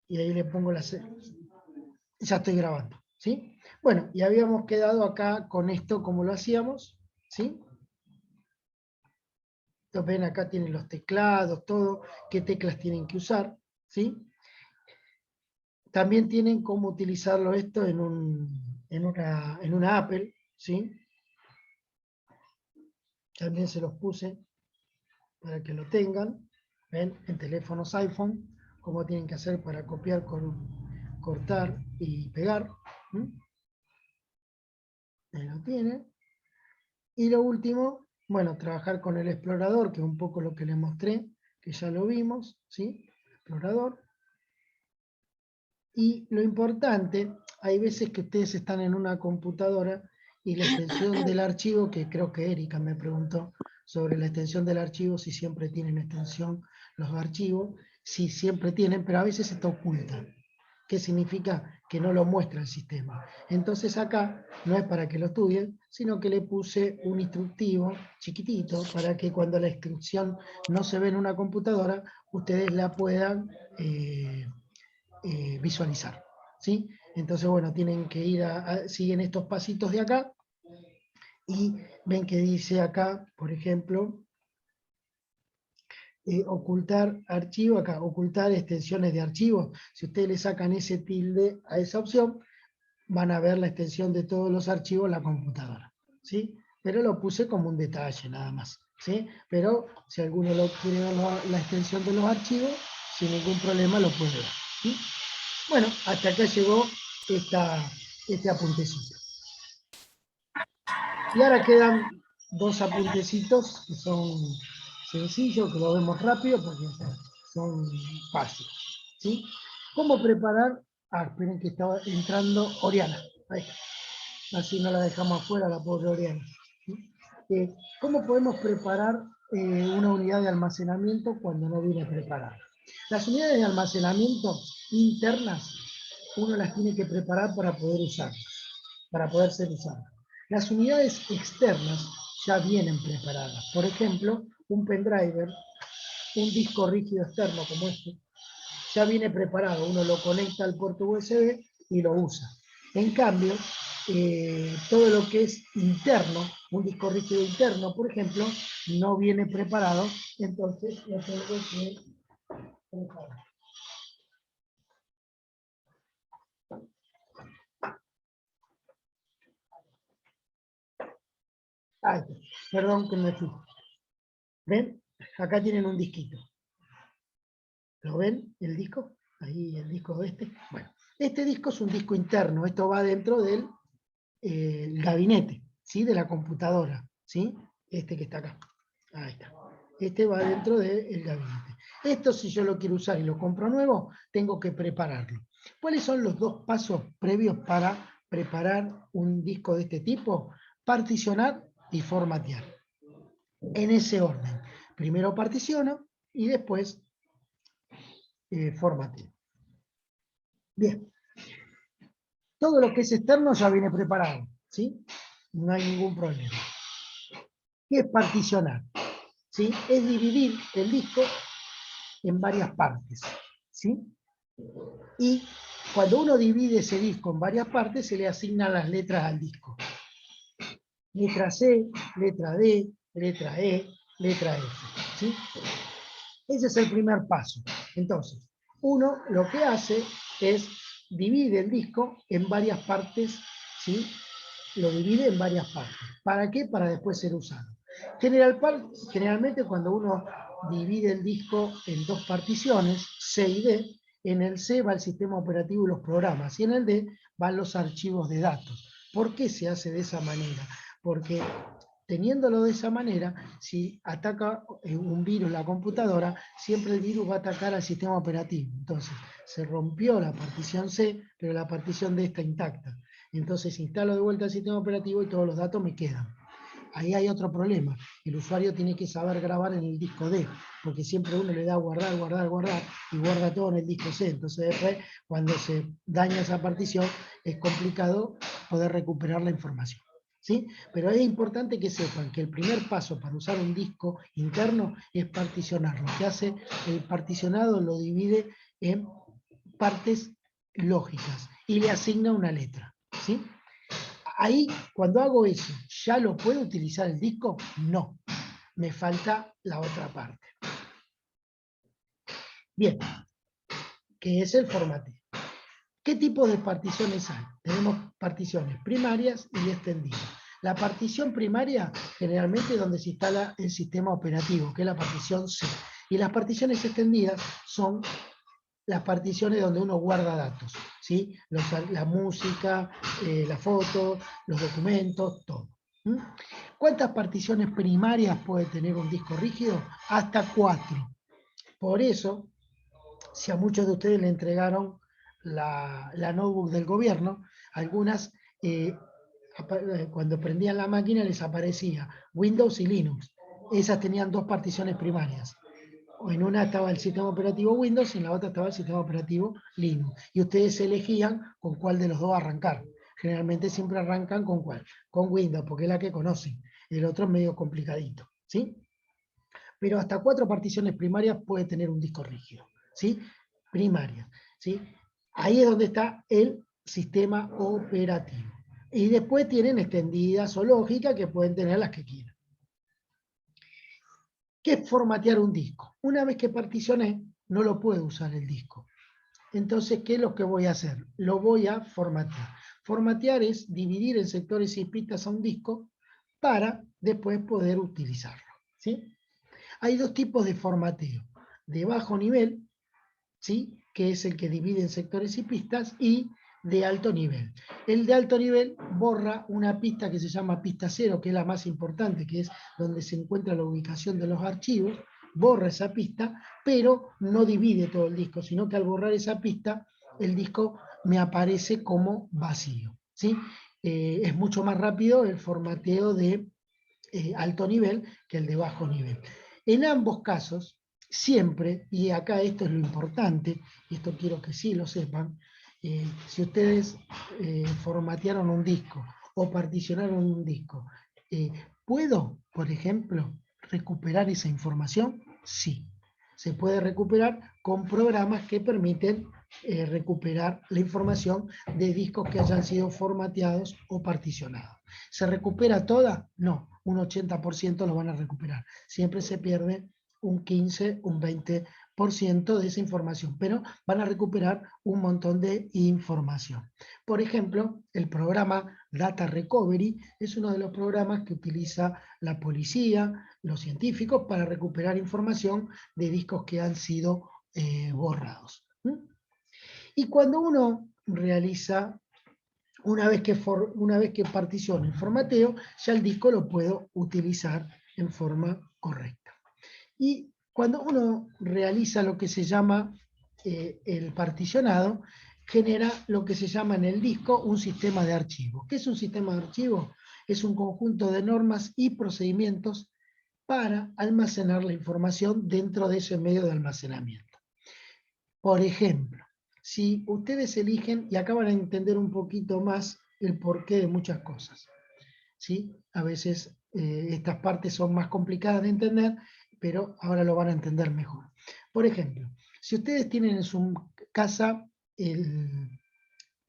Y ahí le pongo ya estoy grabando, ¿sí? Bueno, y habíamos quedado acá con esto, como lo hacíamos, ¿sí? Entonces ven, acá tienen los teclados, todo, qué teclas tienen que usar, ¿sí? También tienen cómo utilizarlo esto en una Apple, ¿sí? También se los puse para que lo tengan, ¿ven? En teléfonos iPhone, cómo tienen que hacer para copiar, cortar y pegar, ¿sí? Ahí lo tienen. Y lo último, bueno, trabajar con el explorador, que es un poco lo que les mostré, que ya lo vimos, ¿sí? Explorador. Y lo importante, hay veces que ustedes están en una computadora y la extensión del archivo, que creo que Erika me preguntó sobre la extensión del archivo, si siempre tienen extensión los archivos, sí, siempre tienen, pero a veces está oculta. ¿Qué significa? Que no lo muestra el sistema. Entonces acá no es para que lo estudien, sino que le puse un instructivo chiquitito para que cuando la instrucción no se ve en una computadora, ustedes la puedan visualizar, ¿sí? Entonces, bueno, tienen que ir siguen estos pasitos de acá y ven que dice acá, por ejemplo, ocultar archivo, acá, ocultar extensiones de archivos. Si ustedes le sacan ese tilde a esa opción, van a ver la extensión de todos los archivos en la computadora, ¿sí? Pero lo puse como un detalle nada más, ¿sí? Pero si alguno lo quiere ver la extensión de los archivos, sin ningún problema lo puede ver, ¿sí? Bueno, hasta acá llegó este apuntecito. Y ahora quedan dos apuntecitos que son sencillos, que lo vemos rápido porque son fáciles, ¿sí? ¿Cómo preparar? Esperen que estaba entrando Oriana. Ahí está. Así no la dejamos afuera, la pobre Oriana. ¿Sí? ¿Cómo podemos preparar una unidad de almacenamiento cuando no viene preparada? Las unidades de almacenamiento internas uno las tiene que preparar para poder usarlas, para poder ser usadas. Las unidades externas ya vienen preparadas. Por ejemplo, un pendrive, un disco rígido externo como este, ya viene preparado. Uno lo conecta al puerto USB y lo usa. En cambio, todo lo que es interno, un disco rígido interno, por ejemplo, no viene preparado, entonces lo tengo que preparar. Ay, perdón que me fui. ¿Ven? Acá tienen un disquito. ¿Lo ven? El disco. Ahí el disco este. Bueno, este disco es un disco interno. Esto va dentro del gabinete, ¿sí? De la computadora, ¿sí? Este que está acá. Ahí está. Este va dentro del gabinete. Esto, si yo lo quiero usar y lo compro nuevo, tengo que prepararlo. ¿Cuáles son los dos pasos previos para preparar un disco de este tipo? Particionar y formatear. En ese orden. Primero particiono y después formateo. Bien. Todo lo que es externo ya viene preparado, ¿sí? No hay ningún problema. ¿Qué es particionar? ¿Sí? Es dividir el disco en varias partes, ¿sí? Y cuando uno divide ese disco en varias partes, se le asignan las letras al disco. Letra C, letra D, letra E, letra F, ¿sí? Ese es el primer paso. Entonces, uno lo que hace es divide el disco en varias partes, ¿sí? Lo divide en varias partes. ¿Para qué? Para después ser usado. Generalmente cuando uno divide el disco en dos particiones, C y D, en el C va el sistema operativo y los programas, y en el D van los archivos de datos. ¿Por qué se hace de esa manera? Porque teniéndolo de esa manera, si ataca un virus la computadora, siempre el virus va a atacar al sistema operativo. Entonces, se rompió la partición C, pero la partición D está intacta. Entonces instalo de vuelta el sistema operativo y todos los datos me quedan. Ahí hay otro problema. El usuario tiene que saber grabar en el disco D, porque siempre uno le da guardar, guardar, guardar, y guarda todo en el disco C. Entonces después, cuando se daña esa partición, es complicado poder recuperar la información. ¿Sí? Pero es importante que sepan que el primer paso para usar un disco interno es particionarlo. Lo que hace el particionado lo divide en partes lógicas y le asigna una letra, ¿sí? Ahí, cuando hago eso, ¿ya lo puedo utilizar el disco? No, me falta la otra parte. Bien, que es el formateo. ¿Qué tipo de particiones hay? Tenemos particiones primarias y extendidas. La partición primaria generalmente es donde se instala el sistema operativo, que es la partición C. Y las particiones extendidas son las particiones donde uno guarda datos, ¿sí? La música, la foto, los documentos, todo. ¿Mm? ¿Cuántas particiones primarias puede tener un disco rígido? Hasta 4. Por eso, si a muchos de ustedes le entregaron la notebook del gobierno, algunas, cuando prendían la máquina les aparecía Windows y Linux. Esas tenían 2 particiones primarias. O en una estaba el sistema operativo Windows y en la otra estaba el sistema operativo Linux. Y ustedes elegían con cuál de los dos arrancar. Generalmente siempre arrancan con cuál, con Windows, porque es la que conocen. El otro es medio complicadito, ¿sí? Pero hasta 4 particiones primarias puede tener un disco rígido, ¿sí? Primarias, ¿sí? Ahí es donde está el sistema operativo. Y después tienen extendidas o lógicas que pueden tener las que quieran. ¿Qué es formatear un disco? Una vez que particioné, no lo puedo usar el disco. Entonces, ¿qué es lo que voy a hacer? Lo voy a formatear. Formatear es dividir en sectores y pistas a un disco para después poder utilizarlo, ¿sí? Hay 2 tipos de formateo. De bajo nivel, ¿sí? Que es el que divide en sectores y pistas, y de alto nivel. El de alto nivel borra una pista que se llama pista 0, que es la más importante, que es donde se encuentra la ubicación de los archivos, borra esa pista, pero no divide todo el disco, sino que al borrar esa pista, el disco me aparece como vacío, ¿sí? Es mucho más rápido el formateo de alto nivel que el de bajo nivel. En ambos casos, siempre, y acá esto es lo importante, y esto quiero que sí lo sepan, si ustedes formatearon un disco o particionaron un disco, ¿puedo, por ejemplo, recuperar esa información? Sí. Se puede recuperar con programas que permiten recuperar la información de discos que hayan sido formateados o particionados. ¿Se recupera toda? No, un 80% lo van a recuperar. Siempre se pierde un 15, un 20% de esa información, pero van a recuperar un montón de información. Por ejemplo, el programa Data Recovery es uno de los programas que utiliza la policía, los científicos, para recuperar información de discos que han sido borrados. Y cuando uno realiza, una vez que particiono el formateo, ya el disco lo puedo utilizar en forma correcta. Y cuando uno realiza lo que se llama el particionado, genera lo que se llama en el disco un sistema de archivos. ¿Qué es un sistema de archivos? Es un conjunto de normas y procedimientos para almacenar la información dentro de ese medio de almacenamiento. Por ejemplo, si ustedes eligen, y acá van a entender un poquito más el porqué de muchas cosas, ¿sí? A veces estas partes son más complicadas de entender, pero ahora lo van a entender mejor. Por ejemplo, si ustedes tienen en su casa el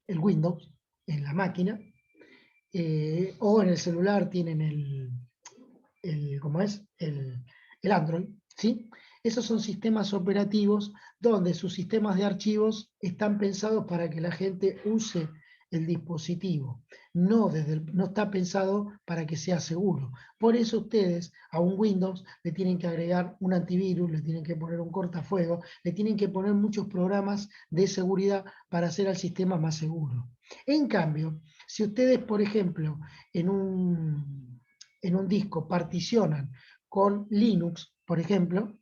Windows en la máquina, o en el celular tienen ¿cómo es? El Android, ¿sí? Esos son sistemas operativos donde sus sistemas de archivos están pensados para que la gente use el dispositivo. No está pensado para que sea seguro. Por eso ustedes a un Windows le tienen que agregar un antivirus, le tienen que poner un cortafuego, le tienen que poner muchos programas de seguridad para hacer al sistema más seguro. En cambio, si ustedes, por ejemplo, en un disco particionan con Linux, por ejemplo,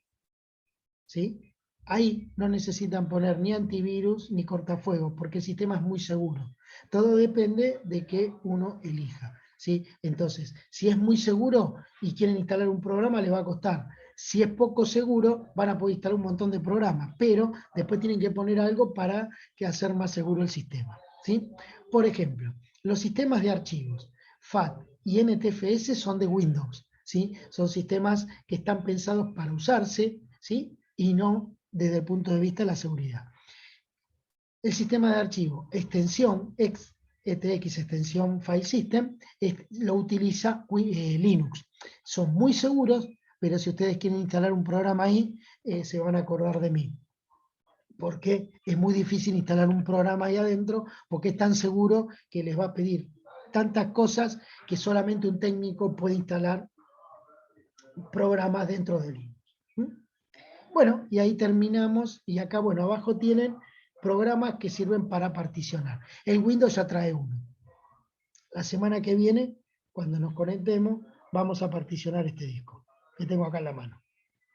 ¿sí? Ahí no necesitan poner ni antivirus ni cortafuegos, porque el sistema es muy seguro. Todo depende de que uno elija, ¿sí? Entonces, si es muy seguro y quieren instalar un programa, les va a costar. Si es poco seguro, van a poder instalar un montón de programas, pero después tienen que poner algo para hacer más seguro el sistema, ¿sí? Por ejemplo, los sistemas de archivos FAT y NTFS son de Windows, ¿sí? Son sistemas que están pensados para usarse, ¿sí? Y no desde el punto de vista de la seguridad. el sistema de archivo, extensión ETX, extensión File System, lo utiliza Linux. Son muy seguros, pero si ustedes quieren instalar un programa ahí, se van a acordar de mí. Porque es muy difícil instalar un programa ahí adentro, porque es tan seguro que les va a pedir tantas cosas que solamente un técnico puede instalar programas dentro de Linux. Bueno, y ahí terminamos, y acá, bueno, abajo tienen programas que sirven para particionar. El Windows ya trae uno. La semana que viene, cuando nos conectemos, vamos a particionar este disco, que tengo acá en la mano.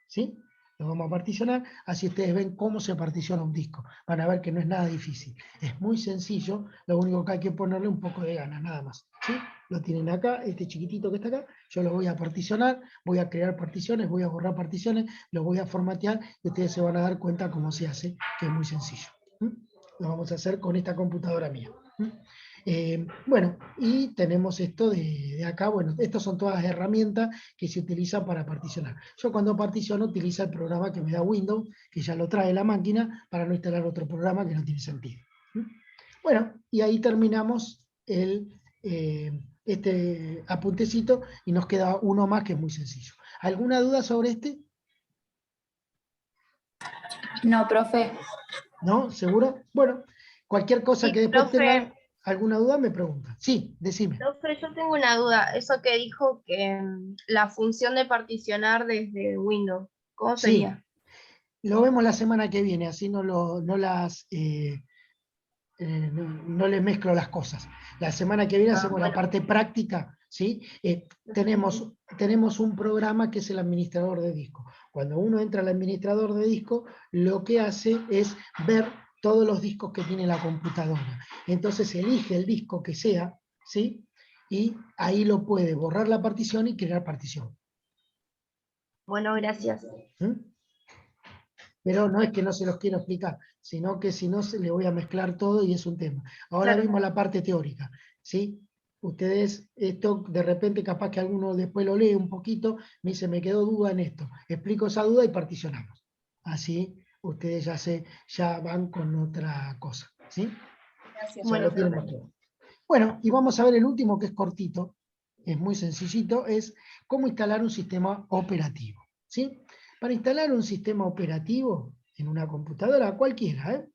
¿Sí? Lo vamos a particionar, así ustedes ven cómo se particiona un disco. Van a ver que no es nada difícil. Es muy sencillo, lo único que hay que ponerle un poco de ganas, nada más. ¿Sí? Lo tienen acá, este chiquitito que está acá, yo lo voy a particionar, voy a crear particiones, voy a borrar particiones, lo voy a formatear y ustedes se van a dar cuenta cómo se hace, que es muy sencillo. Lo vamos a hacer con esta computadora mía. Bueno, y tenemos esto de acá, bueno, estas son todas las herramientas que se utilizan para particionar. Yo cuando particiono utilizo el programa que me da Windows, que ya lo trae la máquina, para no instalar otro programa que no tiene sentido. Bueno, y ahí terminamos este apuntecito y nos queda uno más que es muy sencillo. ¿Alguna duda sobre este? No, profe. ¿No? ¿Seguro? Bueno, cualquier cosa Sí, que después profe, tengan alguna duda me preguntan. Sí, decime. profe, yo tengo una duda. Eso que dijo que la función de particionar desde Windows, ¿cómo Sí, sería? lo vemos la semana que viene, así no les mezclo las cosas. La semana que viene hacemos la Bueno, parte práctica, ¿sí? Tenemos un programa que es el administrador de disco. Cuando uno entra al administrador de disco, lo que hace es ver todos los discos que tiene la computadora. Entonces elige el disco que sea, ¿sí? Y ahí lo puede borrar la partición y crear partición. bueno, gracias. Pero no es que no se los quiero explicar, sino que si no, le voy a mezclar todo y es un tema. Ahora Claro. vimos la parte teórica, ¿sí? Ustedes, esto de repente capaz que alguno después lo lee un poquito, me dice, me quedó duda en esto. Explico esa duda y particionamos. Así ustedes ya van con otra cosa, ¿sí? Gracias. Ya Bueno, lo tienen profe. todo. Bueno, y vamos a ver el último que es cortito, es muy sencillito, es cómo instalar un sistema operativo, ¿sí? Para instalar un sistema operativo en una computadora, cualquiera,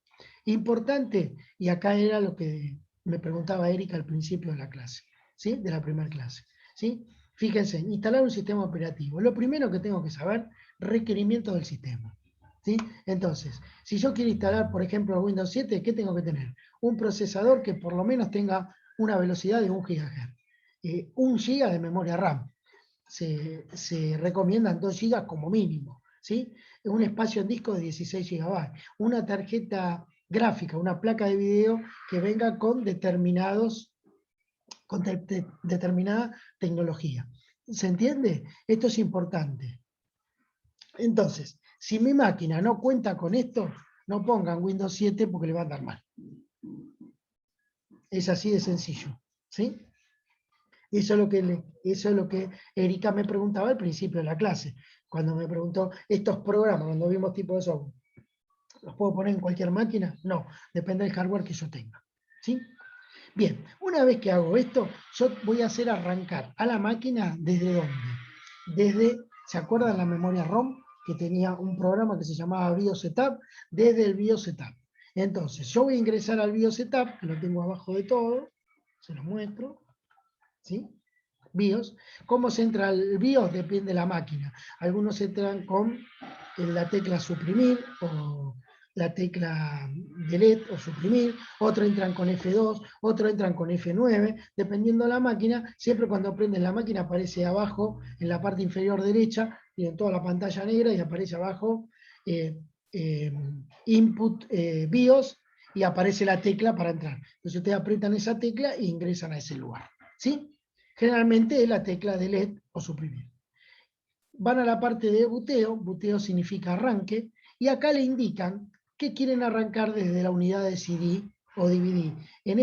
importante, y acá era lo que me preguntaba Erika al principio de la clase, ¿sí? De la primera clase, ¿sí? Fíjense, instalar un sistema operativo. Lo primero que tengo que saber, requerimientos del sistema, ¿sí? Entonces, si yo quiero instalar, por ejemplo, Windows 7, ¿qué tengo que tener? Un procesador que por lo menos tenga una velocidad de 1 GHz. 1 GB de memoria RAM. Se recomiendan 2 GB como mínimo, ¿sí? Un espacio en disco de 16 GB. Una tarjeta gráfica, una placa de video que venga con determinada tecnología. ¿Se entiende? Esto es importante. Entonces, si mi máquina no cuenta con esto, no pongan Windows 7 porque le va a andar mal. Es así de sencillo, ¿sí? Eso es lo que Erika me preguntaba al principio de la clase, cuando me preguntó, estos programas, cuando vimos tipo de software, ¿los puedo poner en cualquier máquina? No, depende del hardware que yo tenga, ¿sí? Bien, una vez que hago esto, yo voy a hacer arrancar a la máquina ¿desde dónde? ¿Se acuerdan la memoria ROM? Que tenía un programa que se llamaba BIOS Setup, desde el BIOS Setup. Entonces, yo voy a ingresar al BIOS Setup, que lo tengo abajo de todo, se los muestro, ¿sí? BIOS. ¿Cómo se entra al BIOS? Depende de la máquina. Algunos entran con la tecla suprimir o la tecla delete o suprimir, otros entran con F2, otros entran con F9, dependiendo de la máquina. Siempre cuando prenden la máquina aparece abajo, en la parte inferior derecha, tienen toda la pantalla negra y aparece abajo input BIOS y aparece la tecla para entrar. Entonces ustedes aprietan esa tecla e ingresan a ese lugar, ¿sí? Generalmente es la tecla delete o suprimir. Van a la parte de buteo, buteo significa arranque, y acá le indican que quieren arrancar desde la unidad de CD o DVD. En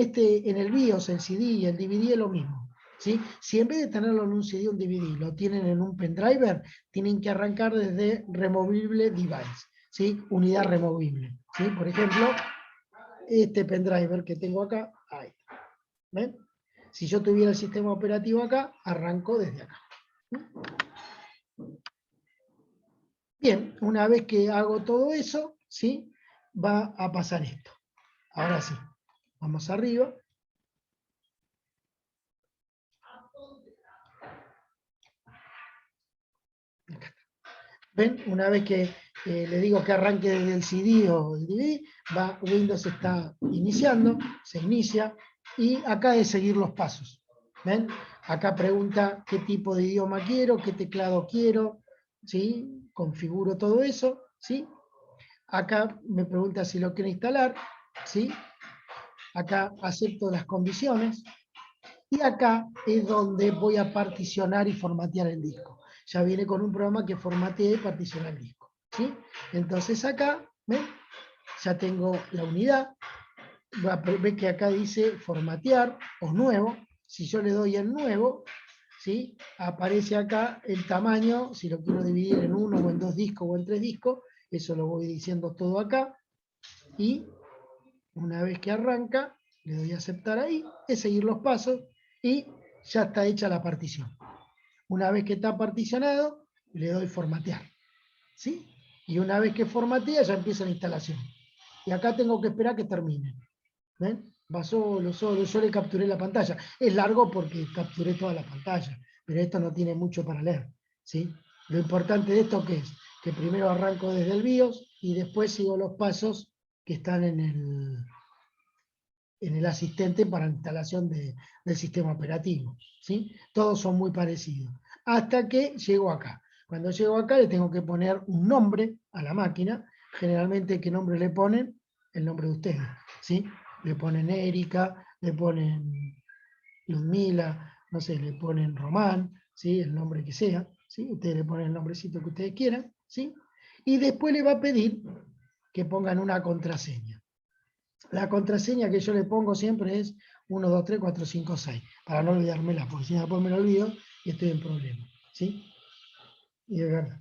el BIOS, el CD y el DVD es lo mismo, ¿sí? Si en vez de tenerlo en un CD o un DVD, lo tienen en un pendrive, tienen que arrancar desde removible device, ¿sí? Unidad removible, ¿sí? Por ejemplo, este pendrive que tengo acá, ahí está. ¿Ven? Si yo tuviera el sistema operativo acá, arranco desde acá. Bien, una vez que hago todo eso, ¿sí? Va a pasar esto. Ahora sí, vamos arriba. ¿Ven? Una vez que le digo que arranque desde el CD o el DVD, Windows está iniciando, se inicia, y acá es seguir los pasos. ¿Ven? Acá pregunta qué tipo de idioma quiero, qué teclado quiero, ¿sí? Configuro todo eso, ¿sí? Acá me pregunta si lo quiero instalar, ¿sí? Acá acepto las condiciones, y acá es donde voy a particionar y formatear el disco. Ya viene con un programa que formatea y particiona el disco, ¿sí? Entonces acá, ¿ven? Ya tengo la unidad. Ve que acá dice formatear o nuevo. Si yo le doy en nuevo, ¿sí? Aparece acá el tamaño, si lo quiero dividir en uno o en 2 discos o en 3 discos, eso lo voy diciendo todo acá. Y una vez que arranca, le doy a aceptar ahí, es seguir los pasos y ya está hecha la partición. Una vez que está particionado, le doy formatear, ¿sí? Y una vez que formatea, ya empieza la instalación. Y acá tengo que esperar que termine. ¿Ven? Va solo, yo le capturé la pantalla. Es largo porque capturé toda la pantalla, pero esto no tiene mucho para leer, ¿sí? Lo importante de esto, ¿qué es? Que primero arranco desde el BIOS y después sigo los pasos que están en el asistente para instalación del sistema operativo, ¿sí? Todos son muy parecidos. Hasta que llego acá. Cuando llego acá le tengo que poner un nombre a la máquina. Generalmente, ¿qué nombre le ponen? El nombre de ustedes, ¿sí? Le ponen Erika, le ponen Ludmila, no sé, le ponen Román, ¿sí? El nombre que sea, ¿sí? Ustedes le ponen el nombrecito que ustedes quieran, ¿sí? Y después le va a pedir que pongan una contraseña. La contraseña que yo le pongo siempre es 1, 2, 3, 4, 5, 6, para no olvidármela, porque si después me lo olvido y estoy en problema, ¿sí? Y de verdad.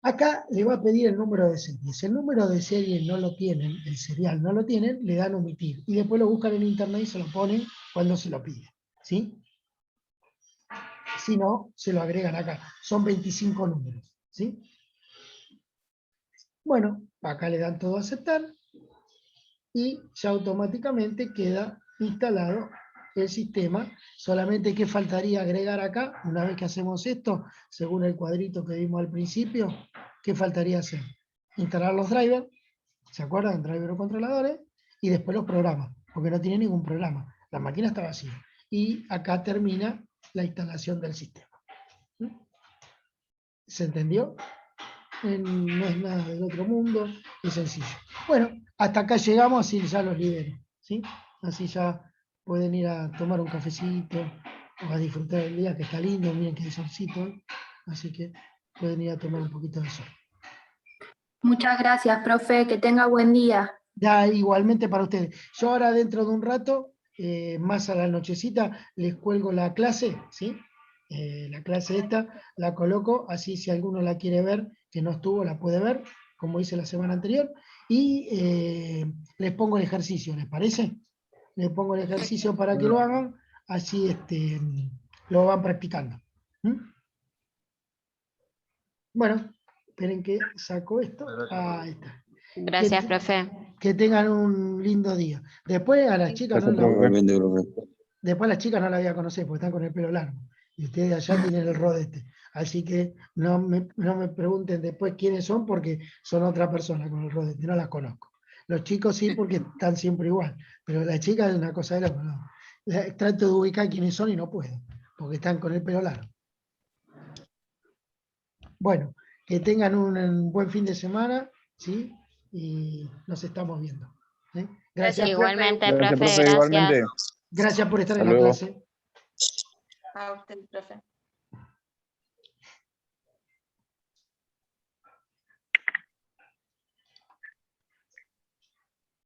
Acá le va a pedir el número de serie. Si el número de serie no lo tienen, el serial no lo tienen, le dan omitir. Y después lo buscan en internet y se lo ponen cuando se lo pide, ¿sí? Si no, se lo agregan acá. Son 25 números, ¿sí? Bueno, acá le dan todo a aceptar y ya automáticamente queda instalado el sistema. Solamente que faltaría agregar acá, una vez que hacemos esto, según el cuadrito que vimos al principio, ¿qué faltaría hacer? Instalar los drivers, ¿se acuerdan? Drivers o controladores, y después los programas, porque no tiene ningún programa. La máquina está vacía. Y acá termina la instalación del sistema. ¿Se entendió? No es nada del otro mundo, es sencillo. Bueno, hasta acá llegamos, así ya los libero, ¿sí? Así ya pueden ir a tomar un cafecito o a disfrutar del día, que está lindo, miren que hay solcito, así que pueden ir a tomar un poquito de sol. Muchas gracias, profe. Que tenga buen día. Ya igualmente para ustedes. Yo ahora dentro de un rato, más a la nochecita, les cuelgo la clase, ¿sí? La clase esta la coloco, así si alguno la quiere ver, que no estuvo, la puede ver, como hice la semana anterior, y les pongo el ejercicio, ¿les parece? Les pongo el ejercicio para que lo hagan, así lo van practicando. ¿Mm? Bueno, esperen que saco esto. Ahí está. Gracias, profe. Que tengan un lindo día. Después a las chicas no después a las chicas no las voy a conocer porque están con el pelo largo. Y ustedes allá tienen el rodete. Así que no me pregunten después quiénes son porque son otra persona con el rodete, no las conozco. Los chicos sí porque están siempre igual, pero las chicas es una cosa de loco, ¿no? Trato de ubicar quiénes son y no puedo, porque están con el pelo largo. Bueno, que tengan un buen fin de semana, ¿sí? Y nos estamos viendo. ¿Sí? Gracias, Igualmente, Gracias, profe, profe, igualmente. gracias por estar Hasta en la luego. clase. A usted, profe.